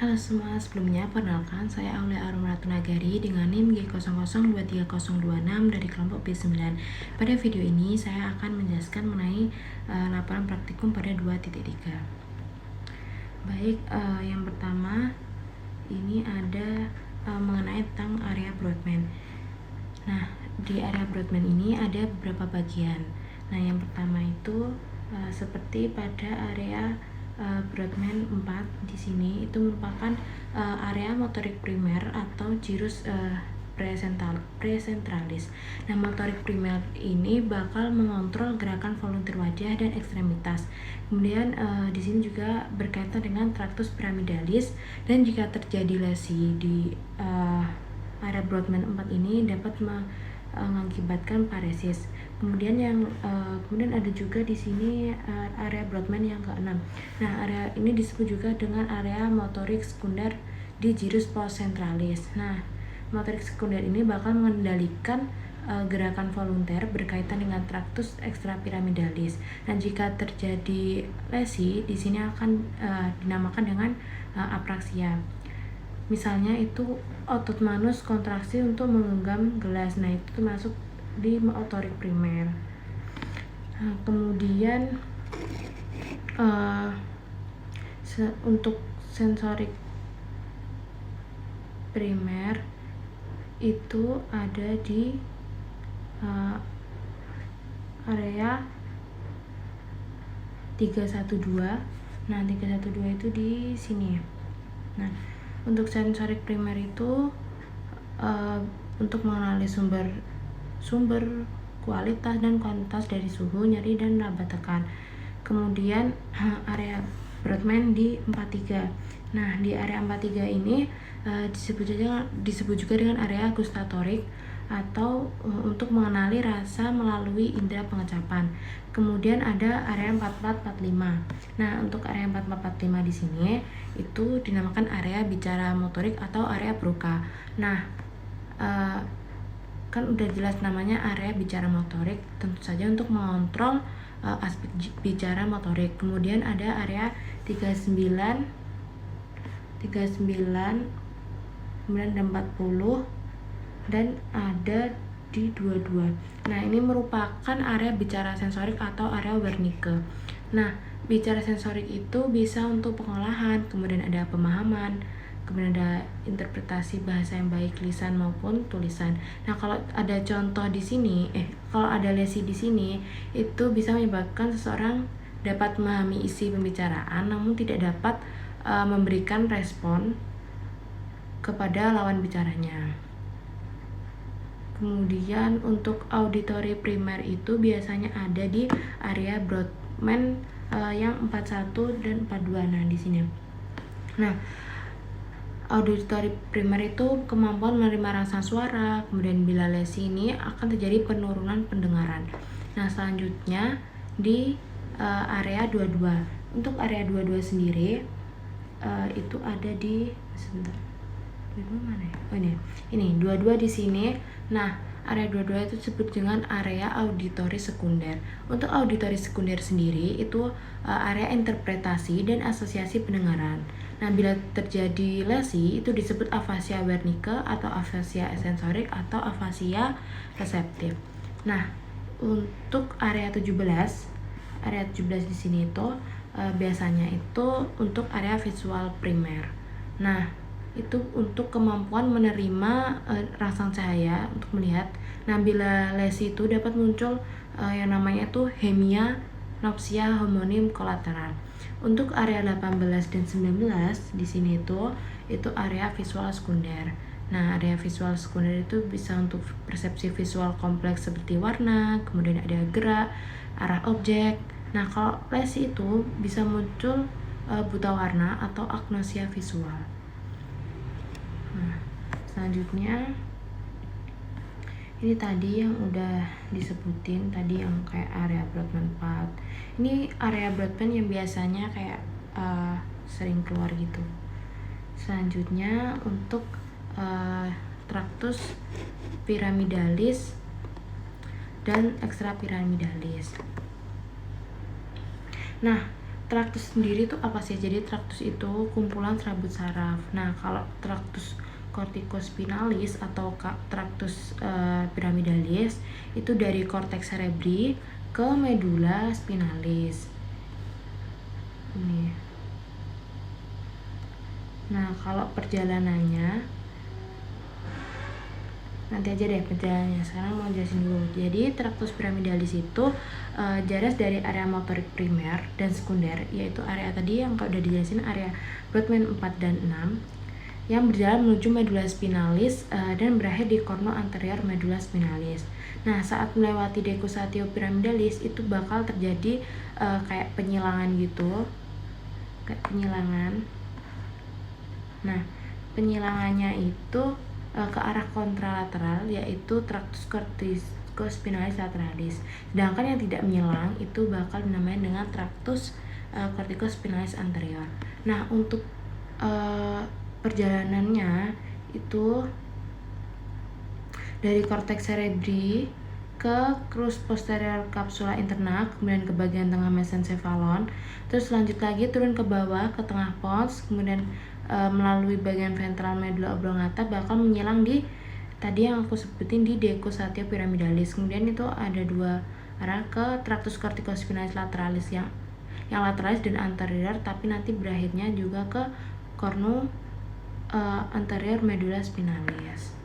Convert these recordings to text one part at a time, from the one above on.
Halo semua, sebelumnya perkenalkan saya Aulia Arumratu Nagari dengan NIM G00230026 dari kelompok B9. Pada video ini saya akan menjelaskan mengenai laporan praktikum pada 2.3. Baik, yang pertama ini ada mengenai tentang area Broadman. Nah, di area Broadman ini ada beberapa bagian. Nah, yang pertama itu seperti pada area Broadman 4 di sini itu merupakan area motorik primer atau gyrus presentralis. Nah, motorik primer ini bakal mengontrol gerakan volunteer wajah dan ekstremitas. Kemudian di sini juga berkaitan dengan tractus pyramidalis, dan jika terjadi lesi di area Broadman 4 ini dapat mengakibatkan paresis. Kemudian ada juga di sini area Broadman yang ke-6. Nah, area ini disebut juga dengan area motorik sekunder di gyrus postcentralis. Nah, motorik sekunder ini bakal mengendalikan gerakan volunteer berkaitan dengan tractus extrapyramidalis. Dan jika terjadi lesi, di sini akan dinamakan dengan apraksia. Misalnya itu otot manus kontraksi untuk menggenggam gelas. Nah, itu termasuk di motorik primer. Nah, kemudian untuk sensorik primer itu ada di area 312. Nah, 312 itu di sini. Nah, untuk sensorik primer itu untuk mengenali sumber kualitas dan kuantitas dari suhu, nyeri, dan laba tekan. Kemudian area Broadman di 43. Nah, di area 43 ini disebut juga dengan area gustatorik atau untuk mengenali rasa melalui indera pengecapan. Kemudian ada area 4445. Nah, untuk area 4445 di sini itu dinamakan area bicara motorik atau area Broca. Nah, kan udah jelas namanya area bicara motorik, tentu saja untuk mengontrol aspek bicara motorik. Kemudian ada area 39, kemudian ada 40, dan ada di 22. Nah, ini merupakan area bicara sensorik atau area Wernicke. Nah, bicara sensorik itu bisa untuk pengolahan, kemudian ada pemahaman, kemudian ada interpretasi bahasa yang baik lisan maupun tulisan. Nah, kalau ada contoh di sini, kalau ada lesi di sini, itu bisa menyebabkan seseorang dapat memahami isi pembicaraan namun tidak dapat memberikan respon kepada lawan bicaranya. Kemudian untuk auditory primer itu biasanya ada di area Broadman yang 41 dan 42. Nah, di sini. Nah, auditory primer itu kemampuan menerima rasa suara. Kemudian bila lesi ini akan terjadi penurunan pendengaran. Nah, selanjutnya di area 22. Untuk area 22 sendiri itu ada di sebentar. 22 mana ya? Oh, ini 22 di sini. Nah, area 22 itu disebut dengan area auditori sekunder. Untuk auditori sekunder sendiri itu area interpretasi dan asosiasi pendengaran. Nah, bila terjadi lesi itu disebut afasia Wernicke atau afasia sensorik atau afasia reseptif. Nah, untuk area 17 di sini itu biasanya itu untuk area visual primer. Nah, itu untuk kemampuan menerima rangsang cahaya untuk melihat. Nah, bila lesi itu dapat muncul yang namanya itu hemianopsia homonim kolateral. Untuk area 18 dan 19 di sini itu area visual sekunder. Nah, area visual sekunder itu bisa untuk persepsi visual kompleks seperti warna, kemudian ada gerak, arah objek. Nah, kalau lesi itu bisa muncul buta warna atau agnosia visual. Nah, selanjutnya ini tadi yang udah disebutin tadi yang kayak area Broadman 4. Ini area Broadman yang biasanya kayak sering keluar gitu. Selanjutnya untuk tractus pyramidalis dan extrapyramidalis. Nah, traktus sendiri itu apa sih? Jadi traktus itu kumpulan serabut saraf. Nah, kalau traktus corticospinalis atau traktus piramidalis itu dari cortex cerebri ke medula spinalis. Ini. Nah, kalau perjalanannya nanti aja deh perjalanannya. Sekarang mau jelasin dulu. Jadi traktus piramidalis itu jaras dari area motorik primer dan sekunder, yaitu area tadi yang kalau udah dijelasin area Brodmann 4 dan 6 yang berjalan menuju medula spinalis dan berakhir di corno anterior medula spinalis. Nah, saat melewati decussatio piramidalis itu bakal terjadi kayak penyilangan gitu. Kayak penyilangan. Nah, penyilangannya itu ke arah kontralateral, yaitu traktus corticospinalis lateralis. Sedangkan yang tidak menyilang itu bakal dinamain dengan traktus corticospinalis anterior. Nah, untuk perjalanannya itu dari cortex cerebri ke crus posterior capsula interna, kemudian ke bagian tengah mesencephalon, terus lanjut lagi turun ke bawah ke tengah pons, kemudian melalui bagian ventral medulla oblongata bakal menyilang di tadi yang aku sebutin di decussatio piramidalis. Kemudian itu ada dua arah ke traktus corticospinalis lateralis yang lateralis dan anterior, tapi nanti berakhirnya juga ke cornu anterior medula spinalis.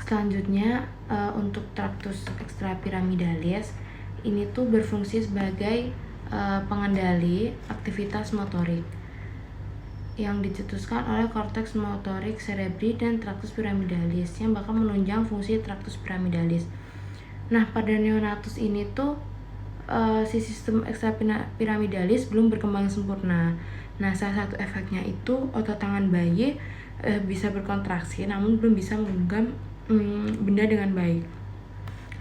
Selanjutnya untuk traktus extrapiramidalis ini tuh berfungsi sebagai pengendali aktivitas motorik yang dicetuskan oleh korteks motorik cerebri dan traktus piramidalis yang bakal menunjang fungsi traktus piramidalis. Nah, pada neonatus ini tuh si sistem extrapiramidalis belum berkembang sempurna. Nah, salah satu efeknya itu otot tangan bayi bisa berkontraksi namun belum bisa menggenggam benda dengan baik.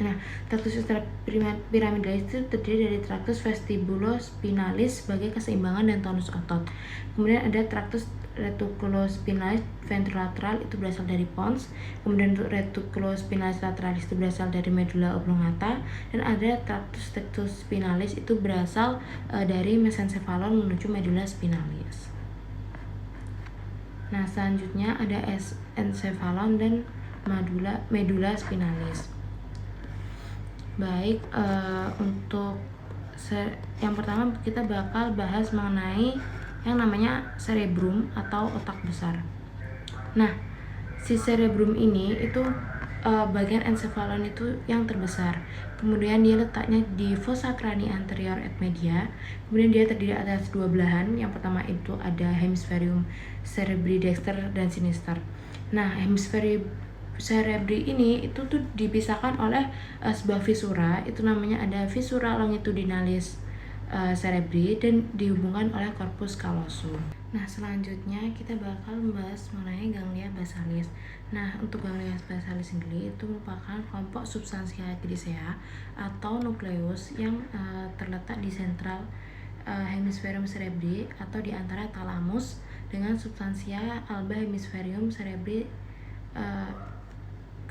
Nah, traktus extrapiramidalis itu terdiri dari traktus vestibulospinalis sebagai keseimbangan dan tonus otot. Kemudian ada traktus reticulospinalis ventrolateral itu berasal dari pons. Kemudian reticulospinalis lateralis itu berasal dari medulla oblongata, dan ada traktus tectospinalis itu berasal dari mesencephalon menuju medulla spinalis. Nah, selanjutnya ada encephalon dan medulla spinalis. Baik, untuk yang pertama kita bakal bahas mengenai yang namanya cerebrum atau otak besar. Nah, si cerebrum ini itu bagian encephalon itu yang terbesar. Kemudian dia letaknya di fossa cranii anterior et media. Kemudian dia terdiri atas dua belahan. Yang pertama itu ada hemisferium cerebri dexter dan sinister. Nah, hemisferium cerebri ini itu tuh dipisahkan oleh sebuah visura, itu namanya ada visura longitudinalis cerebri dan dihubungkan oleh corpus callosum. Nah, selanjutnya kita bakal membahas mengenai ganglia basalis. Nah, untuk ganglia basalis sendiri itu merupakan kelompok substansia grisea atau nukleus yang terletak di sentral hemisferium cerebri atau di antara thalamus dengan substansia alba hemisferium cerebri.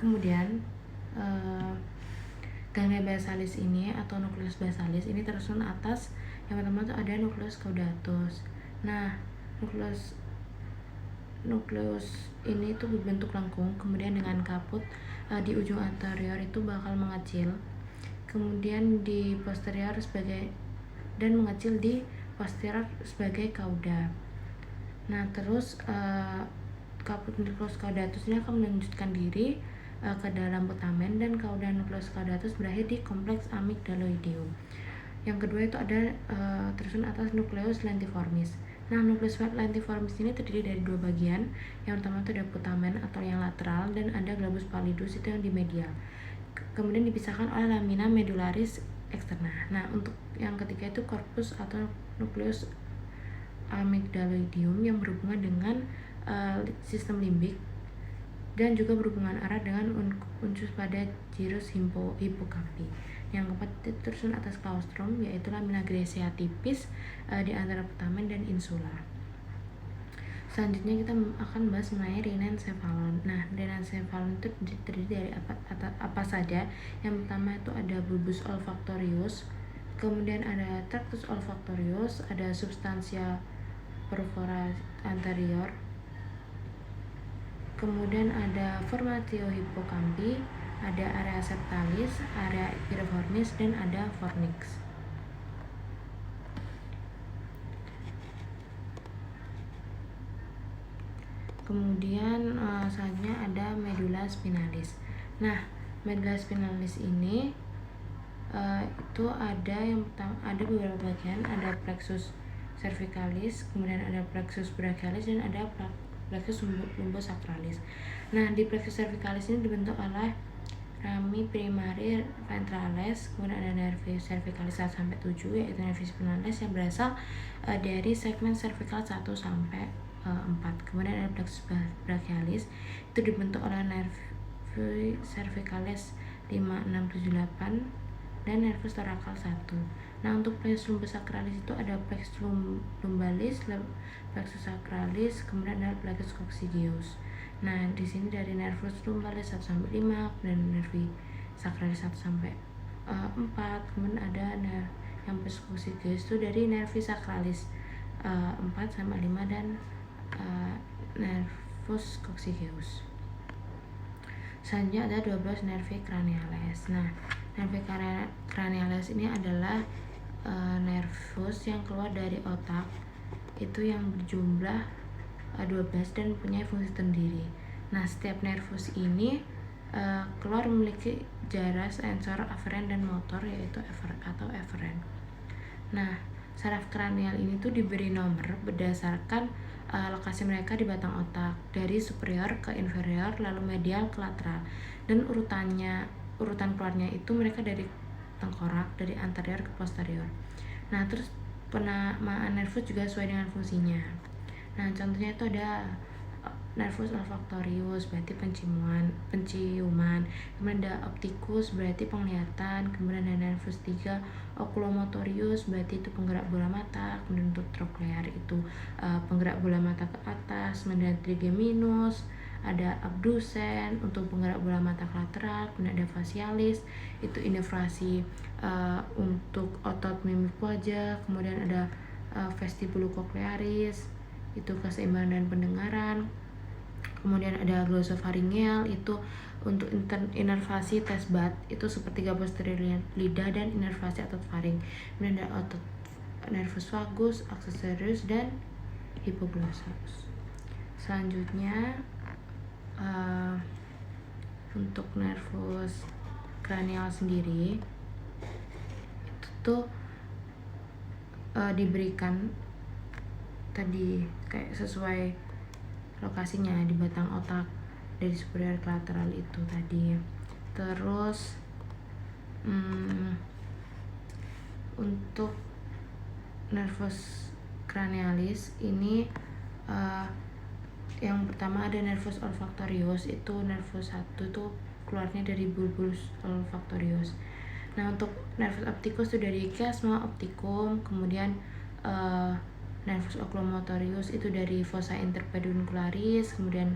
Kemudian ganglia basalis ini atau nukleus basalis ini tersusun atas yang pertama itu ada nukleus caudatus. Nah, nukleus ini itu berbentuk lengkung, kemudian dengan kaput di ujung anterior itu bakal mengecil, kemudian di posterior dan mengecil di posterior sebagai cauda. Nah, terus kaput nukleus caudatus ini akan melanjutkan diri ke dalam putamen, dan cauda nukleus caudatus berakhir di kompleks amygdaloideum. Yang kedua itu ada tersusun atas nukleus lentiformis. Nah, nukleus lentiformis ini terdiri dari dua bagian. Yang pertama itu ada putamen atau yang lateral, dan ada globus pallidus itu yang di medial. Kemudian dipisahkan oleh lamina medullaris externa. Nah, untuk yang ketiga itu corpus atau nukleus amygdaloideum yang berhubungan dengan sistem limbik dan juga berhubungan erat dengan unsur pada gyrus hippocampus. Yang keempat itu tersusun atas claustrum, yaitu lamina graecea tipis di antara putamen dan insula. Selanjutnya kita akan bahas mengenai renencephalon. Nah, renencephalon itu terdiri dari apa saja? Yang pertama itu ada bulbus olfactorius. Kemudian ada tractus olfactorius, ada substantia perfora anterior. Kemudian ada formatio hippocampi, ada area septalis, area piriformis, dan ada fornix. Kemudian selanjutnya ada medulla spinalis. Nah, medulla spinalis ini itu ada yang ada beberapa bagian, ada plexus cervicalis, kemudian ada plexus brachialis, dan ada plexus lumbosacralis. Nah, di plexus cervicalis ini dibentuk oleh rami primari ventralis, kemudian ada nervi cervicalis 1 sampai 7, yaitu nervi spinalis yang berasal dari segmen cervical 1 sampai 4. Kemudian ada plexus brachialis, itu dibentuk oleh nervi cervicalis 5, 6, 7, 8 dan nervus thoracal 1. Nah, untuk plexus lumbosacralis itu ada plexus lumbalis, plexus sacralis, kemudian ada plexus coccygeus. Nah, di sini dari nervus lumbalis 1 sampai 5, dan nervi sacralis 1 sampai 4, kemudian ada yang plexus coccygeus itu dari nervi sacralis 4 sampai 5 dan nervus coccygeus. Selanjutnya ada 12 nervi craniales. Nah, nervi craniales ini adalah nervus yang keluar dari otak, itu yang berjumlah 12 dan punya fungsi sendiri. Nah, setiap nervus ini keluar memiliki jarak sensor aferen dan motor, yaitu eferen. Nah, saraf kranial ini tuh diberi nomor berdasarkan lokasi mereka di batang otak, dari superior ke inferior, lalu medial ke lateral, dan urutan keluarnya itu mereka dari tengkorak, dari anterior ke posterior. Nah, terus penamaan nervus juga sesuai dengan fungsinya. Nah, contohnya itu ada nervus olfactorius, berarti penciuman, kemudian ada opticus, berarti penglihatan, kemudian ada nervus 3 oculomotorius, berarti itu penggerak bola mata, kemudian untuk troclear itu penggerak bola mata ke atas, kemudian trigeminus, ada abdusen untuk penggerak bola mata ke lateral, kemudian ada facialis, itu inervasi untuk otot mimik wajah, kemudian ada vestibulocochlearis, itu keseimbangan dan pendengaran. Kemudian ada glossopharyngeal, itu untuk inervasi tes bat, itu sepertiga posterior lidah dan inervasi otot faring. Kemudian ada otot nervus vagus, accessorius, dan hypoglossus. Selanjutnya untuk nervus kranial sendiri itu tuh diberikan tadi kayak sesuai lokasinya di batang otak dari superior ke lateral itu tadi. Terus untuk nervus cranialis ini yang pertama ada nervus olfactorius, itu nervus 1 itu keluarnya dari bulbus olfactorius. Nah, untuk nervus opticus itu dari chiasma opticum, kemudian nervus oculomotorius itu dari fossa interpeduncularis, kemudian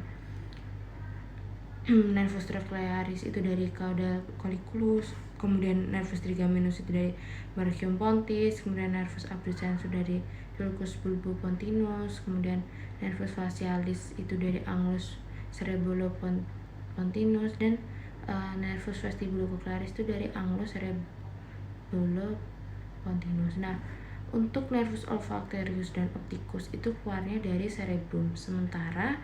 nervus trochlearis itu dari cauda colliculus, kemudian nervus trigeminus itu dari brachium pontis, kemudian nervus abducens itu dari sulcus bulbopontinus, kemudian nervus facialis itu dari anglus cerebulopontinus, dan nervus vestibulocochlearis itu dari anglus cerebulopontinus. Nah, untuk nervus olfactorius dan opticus itu keluarnya dari cerebrum, sementara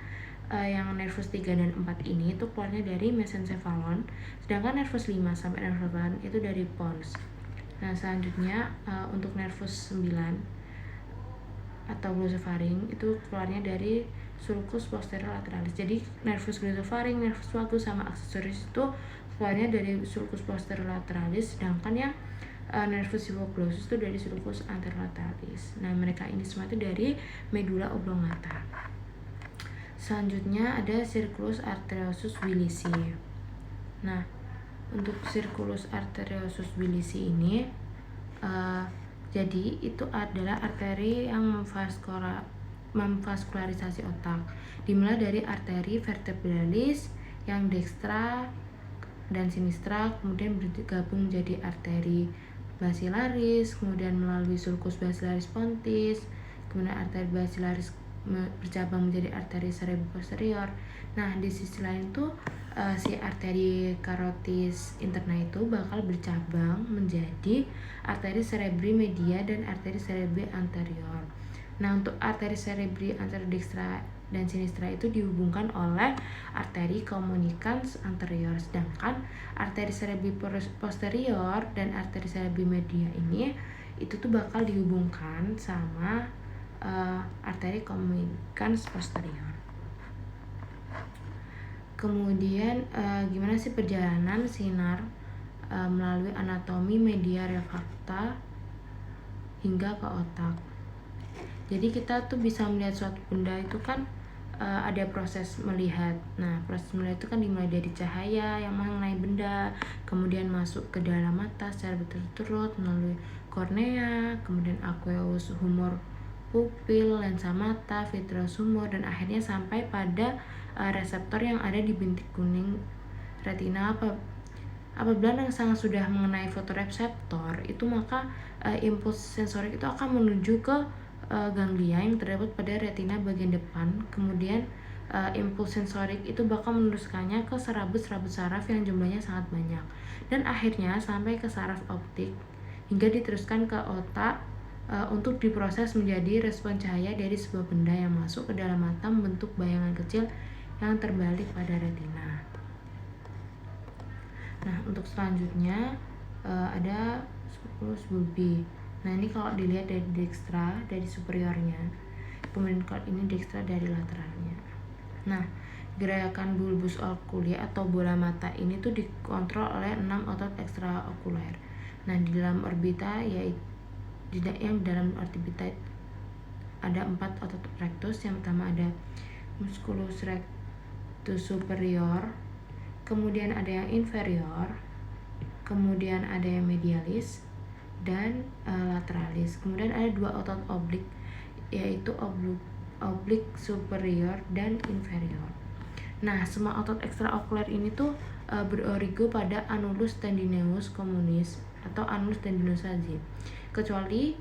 yang nervus 3 dan 4 ini itu keluarnya dari mesencephalon, sedangkan nervus 5 sampai nervus 8 itu dari pons. Nah, selanjutnya untuk nervus 9 atau glossopharynx itu keluarnya dari sulcus posterior lateralis. Jadi nervus glossopharynx, nervus vagus, sama accessorius itu keluarnya dari sulcus posterior lateralis, sedangkan yang nervus hypoglossus itu dari sulcus anterolaterales. Nah, mereka ini semua itu dari medulla oblongata. Selanjutnya ada circulus arteriosus Willisi. Nah, untuk circulus arteriosus Willisi ini jadi itu adalah arteri yang memvaskularisasi otak, dimulai dari arteri vertebralis yang dekstra dan sinistra, kemudian bergabung menjadi arteri basilaris, kemudian melalui sulcus basilaris pontis, kemudian arteri basilaris bercabang menjadi arteri cerebri posterior. Nah, di sisi lain tuh si arteri carotis interna itu bakal bercabang menjadi arteri cerebri media dan arteri cerebri anterior. Nah, untuk arteri cerebri anterior dextra dan sinistra itu dihubungkan oleh arteri communicans anterior, sedangkan arteri cerebri posterior dan arteri cerebri media ini itu tuh bakal dihubungkan sama arteri communicans posterior. Kemudian gimana sih perjalanan sinar melalui anatomi media refrakta hingga ke otak. Jadi kita tuh bisa melihat suatu benda itu kan ada proses melihat. Nah, proses melihat itu kan dimulai dari cahaya yang mengenai benda, kemudian masuk ke dalam mata secara berturut-turut melalui kornea, kemudian aqueous humor pupil, lensa mata, vitreous humor, dan akhirnya sampai pada reseptor yang ada di bintik kuning retina. Apabila rangsang sudah mengenai fotoreseptor itu, maka impuls sensorik itu akan menuju ke ganglia yang terdapat pada retina bagian depan. Kemudian impuls sensorik itu bakal meneruskannya ke serabut-serabut saraf yang jumlahnya sangat banyak, dan akhirnya sampai ke saraf optik hingga diteruskan ke otak untuk diproses menjadi respon cahaya dari sebuah benda yang masuk ke dalam mata membentuk bayangan kecil yang terbalik pada retina. Nah, untuk selanjutnya ada sulcus bulbi. Nah, ini kalau dilihat dari dextra, dari superiornya, kemudian kalau ini dextra dari lateralnya. Nah, gerakan bulbus oculi atau bola mata ini tuh dikontrol oleh 6 otot ekstraokuler. Nah, di dalam orbita yaitu yang dalam orbita ada 4 otot rectus. Yang pertama ada musculus rectus superior, kemudian ada yang inferior, kemudian ada yang medialis dan lateralis. Kemudian ada 2 otot oblik, yaitu oblik superior dan inferior. Nah, semua otot ekstraokuler ini tuh berorigo pada annulus tendineus communis atau annulus tendineosae, kecuali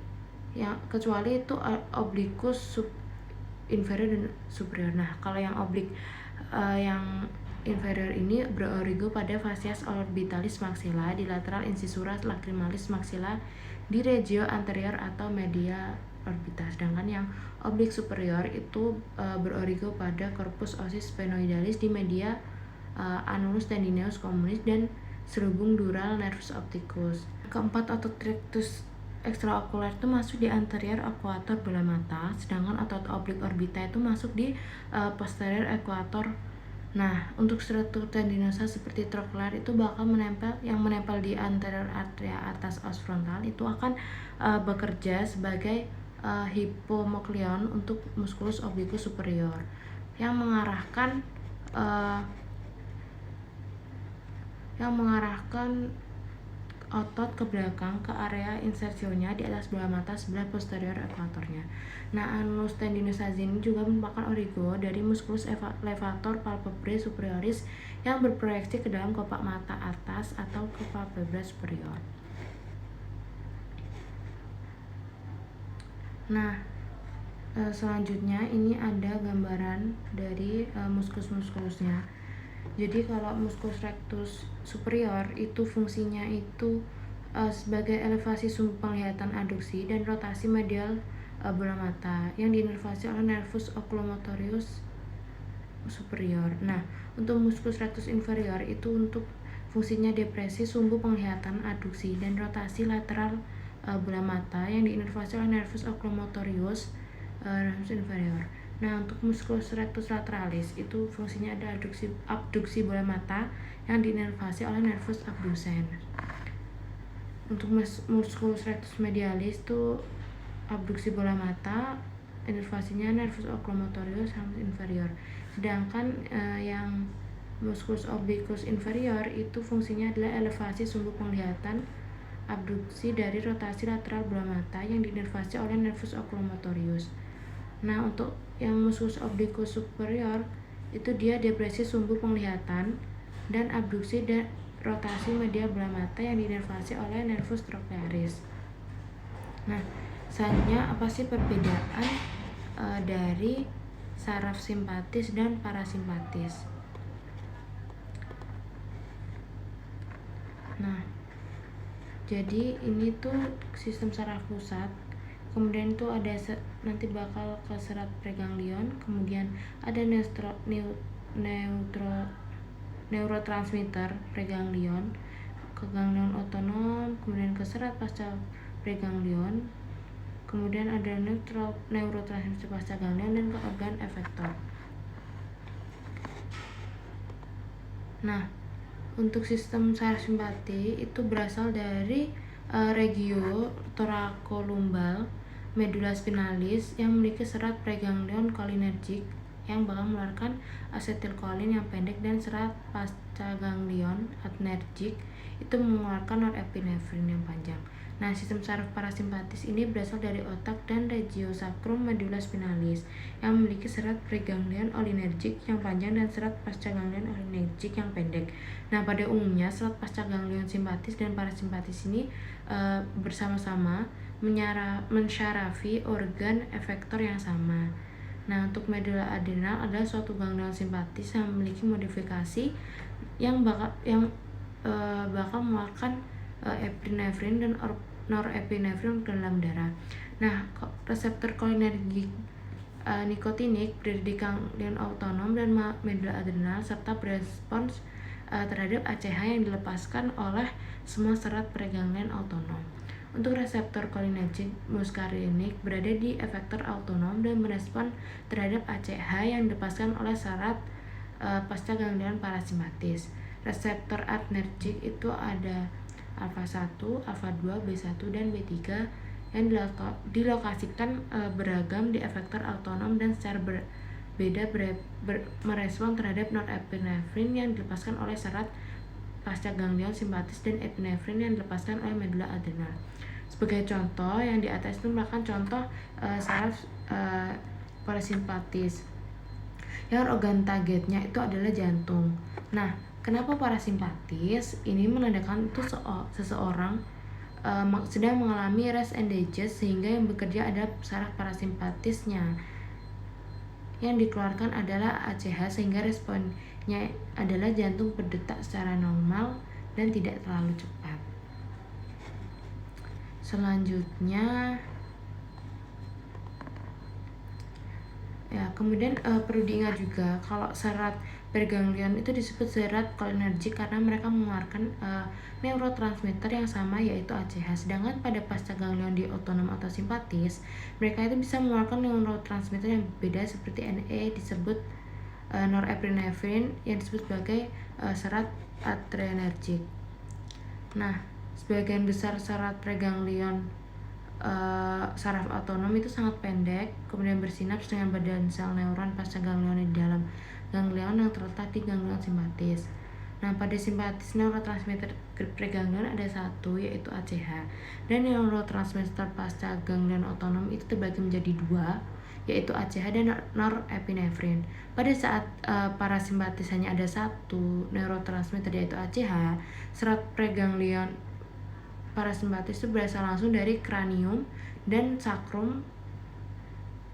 itu obliquus inferior dan superior. Nah, kalau yang oblik yang inferior ini berorigo pada fascias orbitalis maxilla di lateral incisura lacrimalis maxilla di regio anterior atau media orbita, sedangkan yang oblik superior itu berorigo pada corpus ossis sphenoidalis di media annulus tendineus communis dan serubung dural nervus opticus. Keempat otot rectus ekstraokuler itu masuk di anterior equator bola mata, sedangkan otot oblik orbita itu masuk di posterior equator. Nah, untuk struktur tendinosa seperti trochlear itu bakal menempel di anterior atria atas os frontal itu akan bekerja sebagai hipomokleon untuk musculus obliquus superior yang mengarahkan otot ke belakang ke area insersionya di atas bola mata sebelah posterior ekuatornya. Nah, annulus tendinosae ini juga merupakan origo dari musculus levator palpebrae superioris yang berproyeksi ke dalam kopak mata atas atau ke palpebra superior. Nah, selanjutnya ini ada gambaran dari muskulus-muskulusnya. Jadi kalau musculus rectus superior itu fungsinya itu sebagai elevasi sumbu penglihatan aduksi dan rotasi medial bola mata yang diinervasi oleh nervus oculomotorius superior. Nah, untuk musculus rectus inferior itu untuk fungsinya depresi sumbu penglihatan aduksi dan rotasi lateral bola mata yang diinervasi oleh nervus oculomotorius inferior. Nah, untuk musculus rectus lateralis itu fungsinya ada abduksi bola mata yang diinervasi oleh nervus abducens. Untuk musculus rectus medialis itu abduksi bola mata, inervasinya nervus oculomotorius inferior. Sedangkan yang musculus obliquus inferior itu fungsinya adalah elevasi sumbu penglihatan abduksi dari rotasi lateral bola mata yang diinervasi oleh nervus oculomotorius. Nah, untuk yang musculus obliquus superior itu dia depresi sumbu penglihatan dan abduksi rotasi media bola mata yang diinervasi oleh nervus trochlearis. Nah, selanjutnya apa sih perbedaan dari saraf simpatis dan parasimpatis? Nah, jadi ini tuh sistem saraf pusat, kemudian tuh ada nanti bakal ke serat preganglion, kemudian ada neurotransmitter preganglion, ke ganglion otonom, kemudian ke serat pasca preganglion, kemudian ada neurotransmitter pasca ganglion dan ke organ efektor. Nah, untuk sistem saraf simpati itu berasal dari regio thoracolumbar medulla spinalis yang memiliki serat preganglion cholinergic yang bakal mengeluarkan asetilkolin yang pendek, dan serat pasca ganglion adrenergic itu mengeluarkan norepinefrin yang panjang. Nah, sistem saraf parasimpatis ini berasal dari otak dan regio sacrum medulla spinalis yang memiliki serat preganglion cholinergic yang panjang dan serat pasca ganglion cholinergic yang pendek. Nah, pada umumnya serat pasca ganglion simpatis dan parasimpatis ini bersama-sama mensyarafi organ efektor yang sama. Nah, untuk medulla adrenal adalah suatu ganglion simpatis yang memiliki modifikasi yang bakal mengeluarkan epinefrin dan norepinefrin ke dalam darah. Nah, reseptor kolinergik nikotinik berada di ganglion autonom dan medulla adrenal serta berespons terhadap ACH yang dilepaskan oleh semua serat preganglion autonom. Untuk reseptor kolinergik muskarinik berada di efektor autonom dan merespon terhadap ACH yang dilepaskan oleh serat pasca ganglion parasimpatis. Reseptor adrenergik itu ada alfa 1, alfa 2, B1 dan B3 yang dilokasikan beragam di efektor autonom dan secara berbeda merespon terhadap norepinefrin yang dilepaskan oleh serat pasca ganglion simpatis dan epinefrin yang dilepaskan oleh medulla adrenal. Sebagai contoh yang di atas itu merupakan contoh saraf parasimpatis yang organ targetnya itu adalah jantung. Nah, kenapa parasimpatis? Ini menandakan itu seseorang sedang mengalami rest and digest, sehingga yang bekerja adalah saraf parasimpatisnya. Yang dikeluarkan adalah ACH sehingga responnya adalah jantung berdetak secara normal dan tidak terlalu cepat. Selanjutnya ya, kemudian perlu diingat juga kalau serat preganglion itu disebut serat cholinergic karena mereka mengeluarkan neurotransmitter yang sama, yaitu ACH. Sedangkan pada pasca ganglion di otonom atau simpatis, mereka itu bisa mengeluarkan neurotransmitter yang berbeda seperti NE disebut norepinefrin yang disebut sebagai serat adrenergic. Nah, sebagian besar serat preganglion saraf otonom itu sangat pendek, kemudian bersinaps dengan badan sel neuron pasca ganglion di dalam ganglion yang terletak di ganglion simpatis. Nah, pada simpatis neurotransmitter preganglion ada satu, yaitu ACH, dan neurotransmitter pasca ganglion otonom itu terbagi menjadi dua, yaitu ACH dan norepinefrin. Pada saat parasimpatis hanya ada satu neurotransmitter, yaitu ACH, serat preganglion parasimpatis itu berasal langsung dari kranium dan sakrum.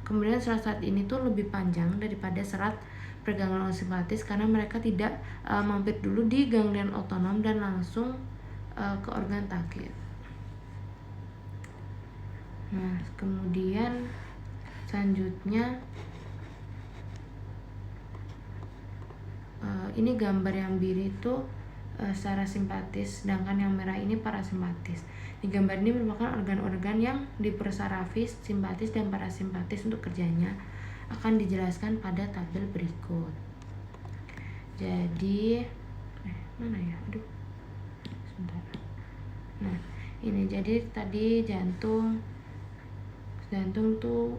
Kemudian serat ini tuh lebih panjang daripada serat preganglion simpatis karena mereka tidak mampir dulu di ganglion otonom dan langsung ke organ target. Nah, kemudian selanjutnya ini gambar yang biru itu secara simpatis, sedangkan yang merah ini parasimpatis. Di gambar ini merupakan organ-organ yang dipersarafi simpatis dan parasimpatis. Untuk kerjanya akan dijelaskan pada tabel berikut. Jadi mana ya? Aduh, sebentar. Nah, ini jadi tadi jantung tuh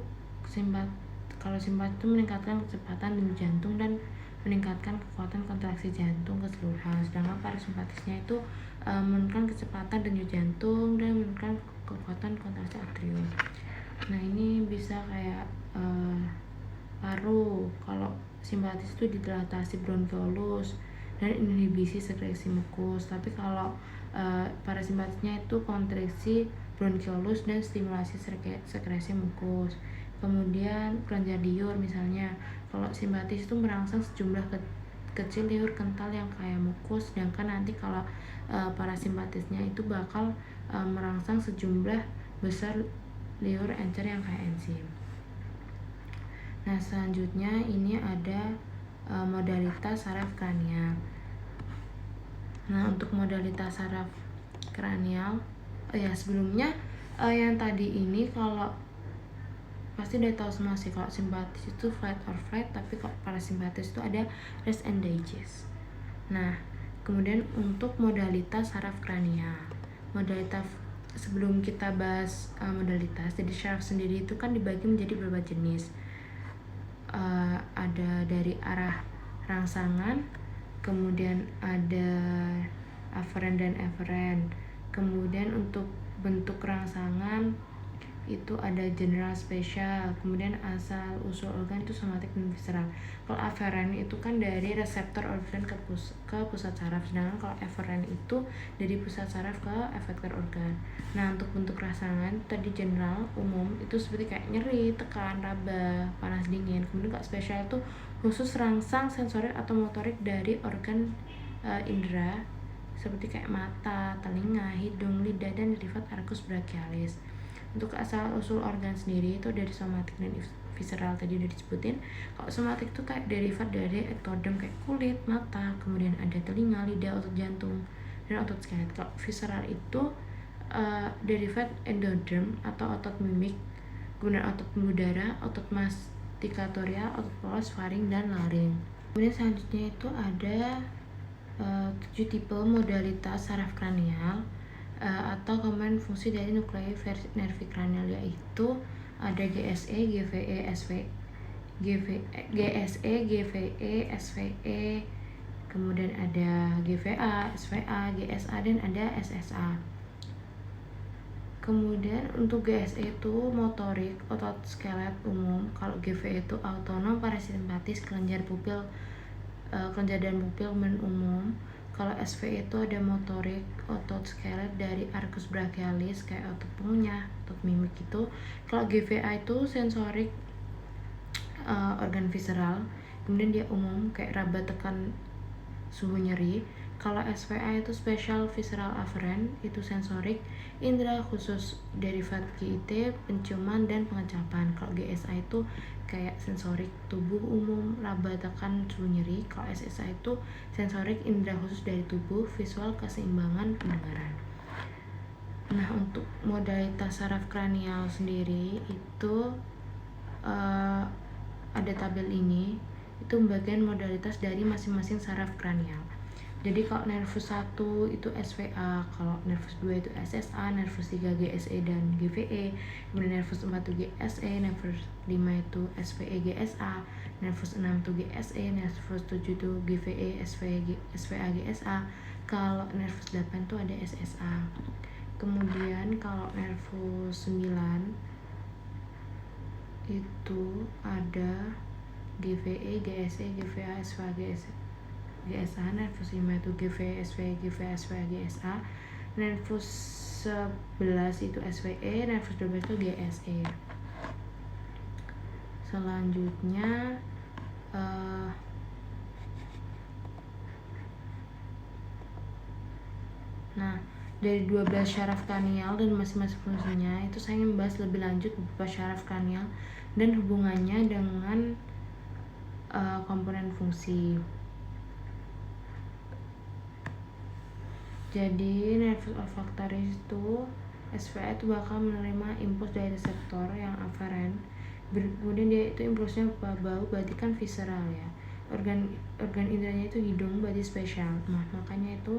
kalau simpat itu meningkatkan kecepatan denyut jantung dan meningkatkan kekuatan kontraksi jantung keseluruhan, sedangkan parasimpatisnya itu menurunkan kecepatan denyut jantung dan menurunkan kekuatan kontraksi atrium. Nah, ini bisa kayak paru. Kalau simpatis itu didilatasi bronkiolus, dan inhibisi sekresi mukus. Tapi kalau parasimpatisnya itu kontraksi bronkiolus dan stimulasi sekresi mukus. Kemudian kelenjar liur misalnya, kalau simpatis itu merangsang sejumlah kecil liur kental yang kayak mukus, sedangkan nanti kalau parasimpatisnya itu bakal merangsang sejumlah besar liur encer yang kayak enzim. Nah, selanjutnya ini ada modalitas saraf kranial. Nah, untuk modalitas saraf kranial, sebelumnya yang tadi ini kalau pasti udah tahu semua sih, kalau simpatis itu flight or flight, tapi kalau parasimpatis itu ada rest and digest. Nah, kemudian untuk modalitas saraf kranial, modalitas sebelum kita bahas modalitas, jadi saraf sendiri itu kan dibagi menjadi beberapa jenis. Ada dari arah rangsangan, kemudian ada aferen dan eferen. Kemudian untuk bentuk rangsangan itu ada general, spesial, kemudian asal usul organ itu somatik dan visceral. Kalau aferen itu kan dari reseptor organ ke pusat saraf, sedangkan kalau eferen itu dari pusat saraf ke efektor organ. Nah, untuk bentuk rangsangan tadi general, umum itu seperti kayak nyeri, tekan, raba, panas, dingin. Kemudian kalau spesial itu khusus rangsang sensorik atau motorik dari organ indera seperti kayak mata, telinga, hidung, lidah, dan derivat arcus brachialis. Untuk asal usul organ sendiri itu dari somatik dan visceral, tadi udah disebutin. Kalau somatik itu kayak derivat dari ektodem kayak kulit, mata, kemudian ada telinga, lidah, otot jantung, dan otot skelet. Kalau visceral itu derivat endoderm atau otot mimik, kemudian otot pembuluh darah, otot mastikatoria, otot polos, faring, dan laring. Kemudian selanjutnya itu ada 7 tipe modalitas saraf kranial atau komponen fungsi dari nuklei nervi kranial, yaitu ada GSE, GVE, GSE, GVE, SVE, kemudian ada GVA, SVA, GSA, dan ada SSA. Kemudian untuk GSE itu motorik, otot skelet umum. Kalau GVE itu autonom, parasimpatis, kelenjar dan pupil umum. Kalau SV itu ada motorik, otot skelet dari arcus brachialis kayak otot pengunyah, otot mimik itu. Kalau GVA itu sensorik, organ visceral, kemudian dia umum kayak raba, tekan, suhu, nyeri. Kalau SVA itu spesial visceral afferent, itu sensorik, indera khusus derivat GIT, penciuman dan pengecapan. Kalau GSA itu kayak sensorik tubuh umum, raba, tekan, suhu, nyeri. Kalau SSA itu sensorik, indera khusus dari tubuh, visual, keseimbangan, pendengaran. Nah, untuk modalitas saraf kranial sendiri itu ada tabel ini, itu bagian modalitas dari masing-masing saraf kranial. Jadi kalau nervus 1 itu SVA, kalau nervus 2 itu SSA, nervus 3 GSE dan GVE, kemudian nervus 4 itu GSE, nervus 5 itu SVE GSA, nervus 6 itu GSE, nervus 7 itu GVE, SVA GSA, kalau nervus 8 itu ada SSA. Kemudian kalau nervus 9 itu ada GVE, GSE, GVA, SVA, GSA, nervus 5 itu GVE, SVE, GVA, SVA, GSA, nervus 11 itu SVE, nervus 12 itu GSE. Selanjutnya nah, dari 12 syaraf kranial dan masing-masing fungsinya itu saya ingin membahas lebih lanjut beberapa syaraf kranial dan hubungannya dengan komponen fungsi. Jadi nervus olfaktoris itu SVA itu bakal menerima impuls dari reseptor yang aferen, kemudian dia itu impulsnya berupa bau, berarti kan visceral ya. Organ inderanya itu hidung, berarti spesial. Nah, makanya itu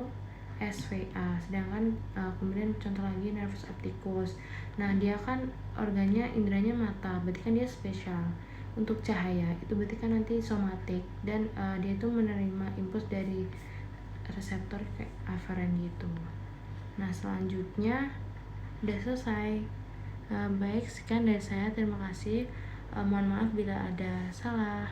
SVA. Sedangkan kemudian contoh lagi nervus opticus. Nah, dia kan organnya inderanya mata, berarti kan dia spesial. Untuk cahaya itu berarti kan nanti somatik, dan dia itu menerima impuls dari reseptor kayak aferen gitu. Nah, selanjutnya udah selesai. Baik, sekian dari saya, terima kasih. Mohon maaf bila ada salah.